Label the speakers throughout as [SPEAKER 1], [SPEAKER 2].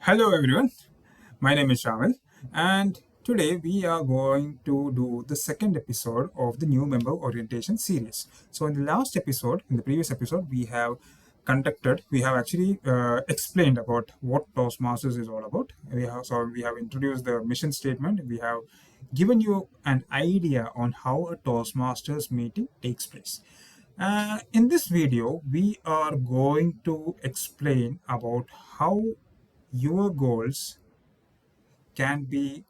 [SPEAKER 1] Hello everyone, my name is Shamil, and today we are going to do the second episode of the new member orientation series. So, in the previous episode, we have actually explained about what Toastmasters is all about. We have introduced the mission statement, we have given you an idea on how a Toastmasters meeting takes place. In this video, we are going to explain about how your goals can be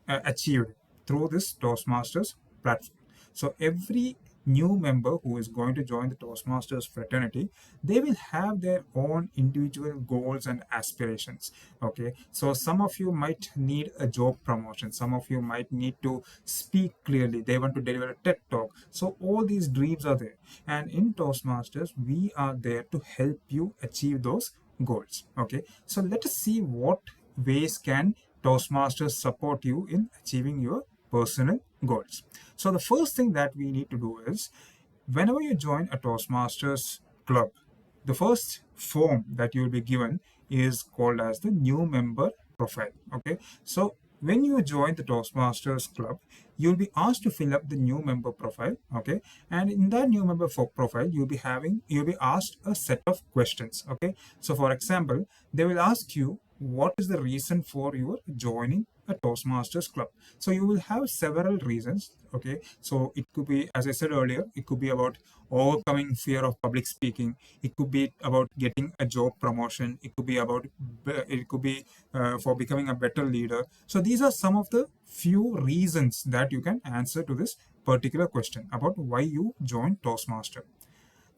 [SPEAKER 1] achieved through this Toastmasters platform. So every new member who is going to join the Toastmasters fraternity, they will have their own individual goals and aspirations. Okay, so some of you might need a job promotion, some of you might need to speak clearly, they want to deliver a TED talk. So all these dreams are there, and in Toastmasters, we are there to help you achieve those goals. Okay, so let us see what ways can Toastmasters support you in achieving your personal goals. So, the first thing that we need to do is whenever you join a Toastmasters club, the first form that you will be given is called as the new member profile. Okay, so when you join the Toastmasters club, you'll be asked to fill up the new member profile. Okay, and in that new member profile, you'll be asked a set of questions. Okay, so for example, they will ask you what is the reason for your joining a Toastmasters club. So you will have several reasons. Okay, so it could be, as I said earlier, it could be about overcoming fear of public speaking. It could be about getting a job promotion. It could be for becoming a better leader. So these are some of the few reasons that you can answer to this particular question about why you joined Toastmaster.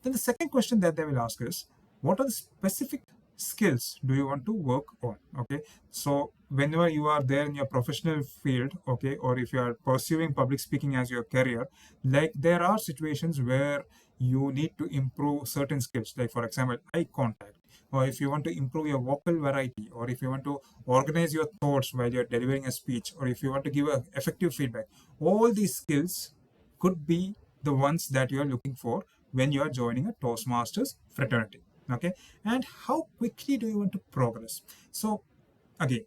[SPEAKER 1] Then the second question that they will ask is, what are the specific skills do you want to work on? Okay, so whenever you are there in your professional field, okay, or if you are pursuing public speaking as your career, like there are situations where you need to improve certain skills, like for example, eye contact, or if you want to improve your vocal variety, or if you want to organize your thoughts while you're delivering a speech, or if you want to give a effective feedback. All these skills could be the ones that you are looking for when you are joining a Toastmasters fraternity. Okay, and how quickly do you want to progress? So again,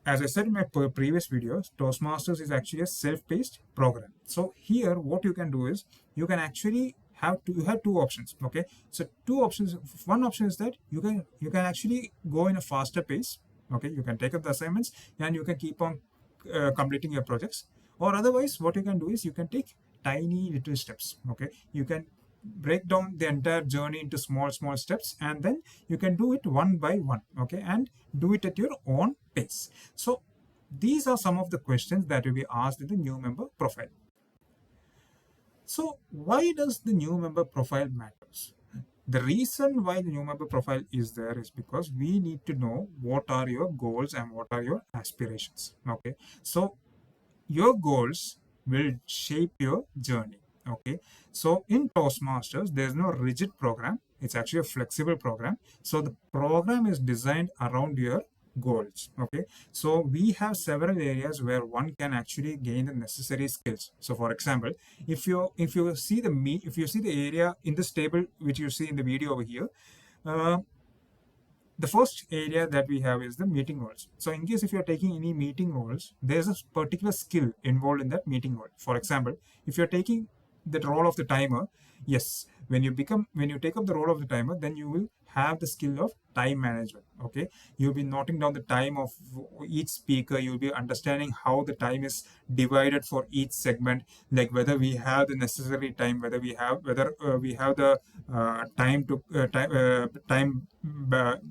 [SPEAKER 1] as I said in my previous videos, Toastmasters is actually a self-paced program. So here, what you can do is you can actually you have two options. Okay, so two options. One option is that you can actually go in a faster pace. Okay, you can take up the assignments and you can keep on completing your projects. Or otherwise, what you can do is you can take tiny little steps. Okay, you can break down the entire journey into small steps, and then you can do it one by one. Okay, and do it at your own pace. So these are some of the questions that will be asked in the new member profile. So why does the new member profile matters? The reason why the new member profile is there is because we need to know what are your goals and what are your aspirations. Okay, so your goals will shape your journey. Okay, so in Toastmasters there's no rigid program, it's actually a flexible program. So the program is designed around your goals. Okay, so we have several areas where one can actually gain the necessary skills. So for example, if you see the area in this table which you see in the video over here, uh, the first area that we have is the meeting roles. So in case if you're taking any meeting roles, there's a particular skill involved in that meeting role. For example, if you're taking the role of the timer, yes, when you take up the role of the timer, then you will have the skill of time management. Okay, you'll be noting down the time of each speaker, you'll be understanding how the time is divided for each segment, like whether we have the necessary time, whether we have the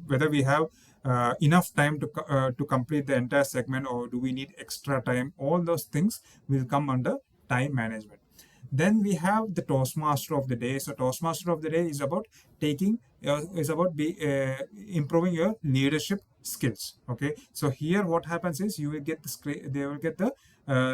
[SPEAKER 1] whether we have enough time to complete the entire segment, or do we need extra time. All those things will come under time management. Then we have the Toastmaster of the day. So Toastmaster of the day is about improving your leadership skills. Okay, so here what happens is you will get they will get the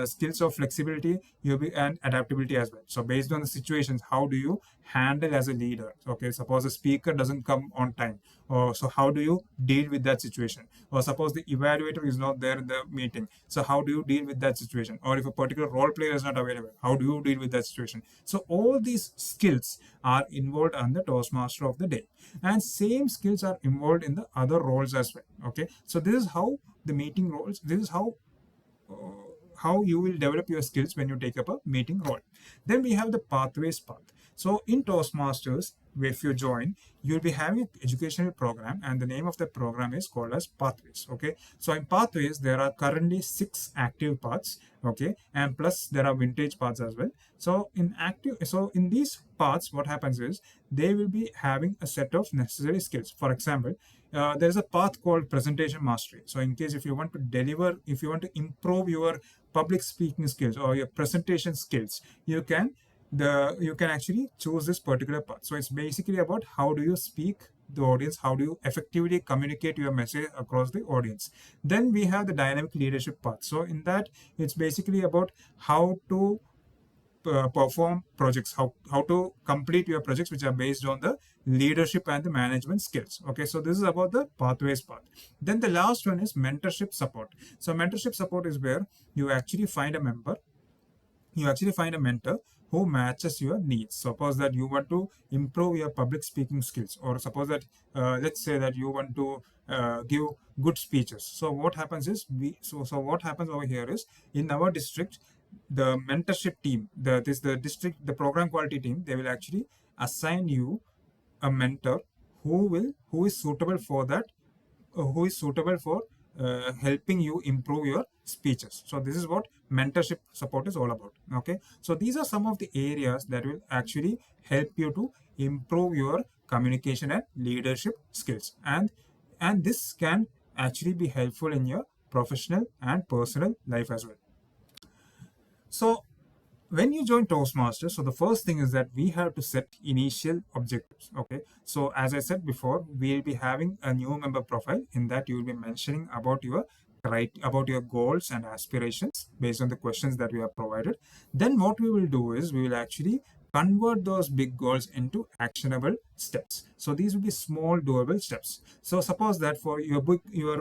[SPEAKER 1] skills of flexibility, and adaptability as well. So based on the situations, how do you handle as a leader? Okay, suppose a speaker doesn't come on time, or so how do you deal with that situation? Or suppose the evaluator is not there in the meeting, so how do you deal with that situation? Or if a particular role player is not available, how do you deal with that situation? So all these skills are involved on the Toastmaster of the day, and same skills are involved in the other roles as well. Okay, so this is how the meeting roles. This is how you will develop your skills when you take up a meeting role. Then we have the pathways path. So in Toastmasters, if you join, you'll be having an educational program, and the name of the program is called as Pathways. Okay, so in Pathways, there are currently 6 active paths. Okay, and plus there are vintage paths as well. So in these paths, what happens is they will be having a set of necessary skills. For example, there's a path called presentation mastery. So in case if you want to deliver, if you want to improve your public speaking skills or your presentation skills, you can actually choose this particular path. So it's basically about how do you speak the audience, how do you effectively communicate your message across the audience. Then we have the dynamic leadership path. So in that, it's basically about how to perform projects, how to complete your projects which are based on the leadership and the management skills. Okay, so this is about the pathways path. Then the last one is mentorship support. So mentorship support is where you actually find a member, you actually find a mentor who matches your needs. Suppose that you want to improve your public speaking skills, or suppose that let's say that you want to give good speeches. So what happens is what happens over here is, in our district, the mentorship team, the district, the program quality team, they will actually assign you a mentor who is suitable for that, who is suitable for helping you improve your speeches. So this is what mentorship support is all about. Okay, so these are some of the areas that will actually help you to improve your communication and leadership skills, and this can actually be helpful in your professional and personal life as well. So when you join Toastmasters, so the first thing is that we have to set initial objectives. Okay, so as I said before, we'll be having a new member profile. In that, you will be mentioning about your goals and aspirations based on the questions that we have provided. Then what we will do is we will actually convert those big goals into actionable steps. So these will be small doable steps. So suppose that for your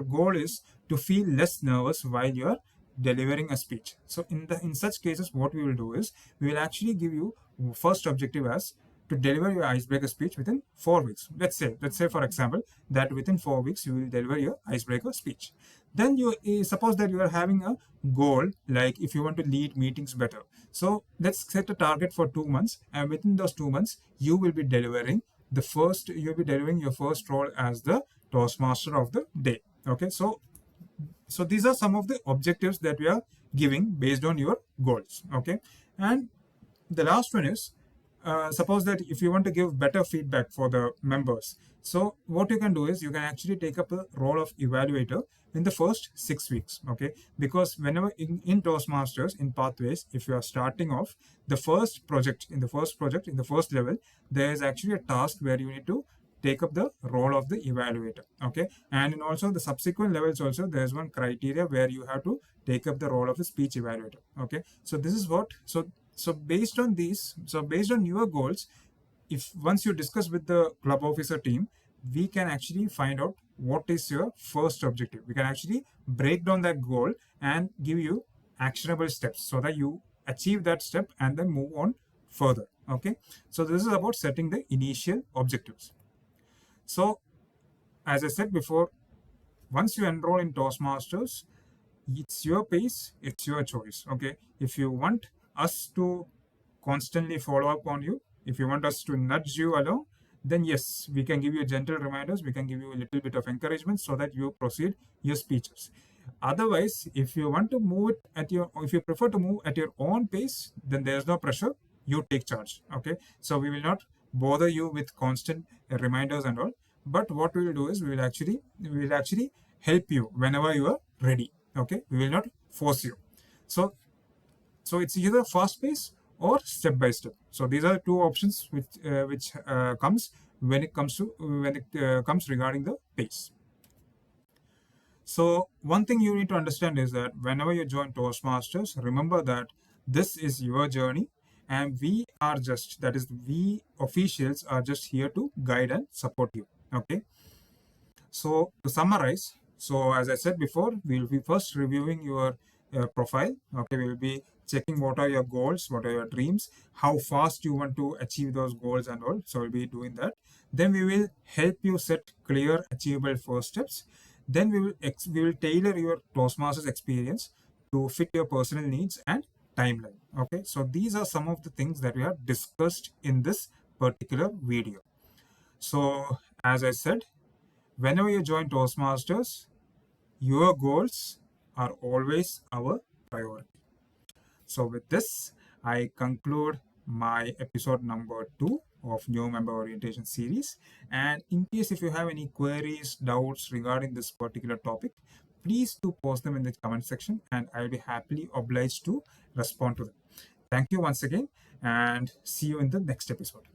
[SPEAKER 1] goal is to feel less nervous while you're delivering a speech. So in such cases, what we will do is we will actually give you first objective as to deliver your icebreaker speech within 4 weeks. Let's say for example that within 4 weeks you will deliver your icebreaker speech. Then you suppose that you are having a goal like if you want to lead meetings better. So let's set a target for 2 months, and within those 2 months you'll be delivering your first role as the Toastmaster of the day. Okay, so these are some of the objectives that we are giving based on your goals. Okay, and the last one is suppose that if you want to give better feedback for the members, so what you can do is you can actually take up the role of evaluator in the first 6 weeks. Okay, because whenever in Toastmasters, in Pathways, if you are starting off the first project, in the first level, there is actually a task where you need to take up the role of the evaluator. Okay, and in also the subsequent levels also, there's one criteria where you have to take up the role of the speech evaluator. Okay, so this is what based on based on your goals, if once you discuss with the club officer team, we can actually find out what is your first objective. We can actually break down that goal and give you actionable steps so that you achieve that step and then move on further. Okay, so this is about setting the initial objectives. So as I said before, once you enroll in Toastmasters, it's your pace, it's your choice. Okay, if you want us to constantly follow up on you, if you want us to nudge you along, then yes, we can give you gentle reminders, we can give you a little bit of encouragement so that you proceed your speeches. Otherwise, if you want to move it if you prefer to move at your own pace, then there's no pressure, you take charge. Okay, so we will not bother you with constant reminders and all, but what we will do is we will actually help you whenever you are ready. Okay, we will not force you. So it's either fast pace or step by step. So these are the two options which comes when it comes regarding the pace. So one thing you need to understand is that whenever you join Toastmasters, remember that this is your journey, and we officials are just here to guide and support you. Okay. So to summarize, so as I said before, we'll be first reviewing your profile. Okay, we will be checking what are your goals, what are your dreams, how fast you want to achieve those goals and all. So we'll be doing that. Then we will help you set clear, achievable first steps. Then we will tailor your Toastmasters experience to fit your personal needs and timeline. Okay, so these are some of the things that we have discussed in this particular video. So as I said, whenever you join Toastmasters, your goals are always our priority. So with this, I conclude my episode number 2 of new member orientation series. And in case if you have any queries, doubts regarding this particular topic, please do post them in the comment section and I'll be happily obliged to respond to them. Thank you once again and see you in the next episode.